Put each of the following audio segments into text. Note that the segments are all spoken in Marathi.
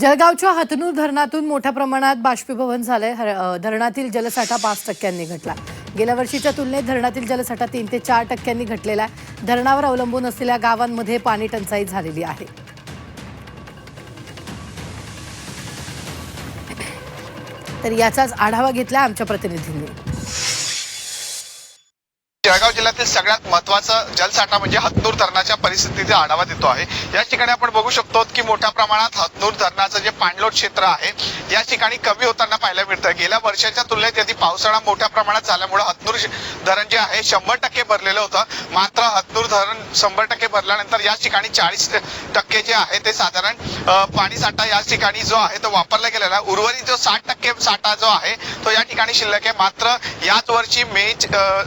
जळगावच्या हतनूर धरणातून मोठ्या प्रमाणात बाष्पीभवन झालंय। धरणातील जलसाठा 5% घटला। गेल्या वर्षीच्या तुलनेत धरणातील जलसाठा 3 ते 4% घटलेला आहे। धरणावर अवलंबून असलेल्या गावांमध्ये पाणी टंचाई झालेली आहे। तर याचाच आढावा घेतला आमच्या प्रतिनिधींनी। जळगाव जिल्ह्यातील सगळ्यात महत्त्वाचा जलसाठा म्हणजे हतनूर धरणाच्या परिस्थितीचा आढावा देतो आहे। या ठिकाणी आपण बघू शकतो की मोठ्या प्रमाणात हतनूर धरणाचं जे पाणलोट क्षेत्र आहे या ठिकाणी कमी होताना पाहायला मिळतं। गेल्या वर्षाच्या तुलनेत यदि पावसाळा मोठ्या प्रमाणात झाल्यामुळे हतनूर धरण जे आहे 100% भरलेलं होतं। मात्र हतनूर धरण 100% भरल्यानंतर या ठिकाणी 40% जे आहे ते साधारण पाणी साठा या ठिकाणी जो आहे तो वापरला गेलेला आहे। उर्वरित जो 60% साठा जो आहे तो या ठिकाणी शिल्लक आहे। मात्र याच वर्षी मे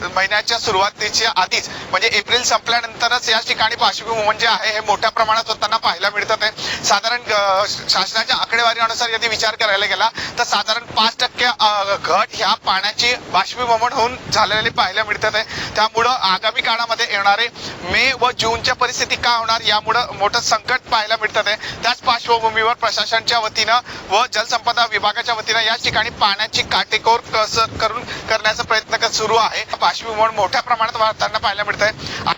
महिन्याच्या सुरुवातीच्या आधीच म्हणजे एप्रिल संपल्यानंतरच या ठिकाणी बाष्पीभवन जे आहे हे मोठ्या प्रमाणात होताना पाहायला मिळतात आहे। साधारण शासनाच्या आकडेवारीनुसार यदि विचार करायला गेला तर साधारण 5% घट ह्या पाण्याची बाष्पीभवन होऊन झालेली पाहायला मिळतात आहे। त्यामुळं आगामी काळामध्ये येणारे मे व जूनच्या परिस्थिती काय होणार यामुळे मोठं संकट पाहायला मिळतात आहे। त्याच पार्श्वभूमीवर प्रशासनाच्या वतीनं व जलसंपदा विभागाच्या वतीनं या ठिकाणी पाण्याची काटेकोर कसर करण्याचा प्रयत्न सुरू आहे। बाष्पीभवन मोठ्या प्रमाणात वाढताना पाहायला मिळत आहे।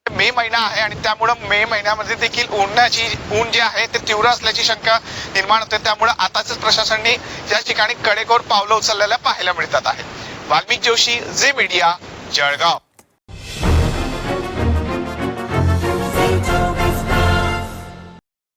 मे महिना आहे आणि त्यामुळे मे महिन्यामध्ये देखील ऊन जे आहे ते तीव्र असल्याची शंका निर्माण होते। त्यामुळे आताच प्रशासनाने या ठिकाणी कडेकोर पावलं उचललेल्या पाहायला मिळतात आहे। वाल्मिक जोशी, झी मीडिया, जळगाव।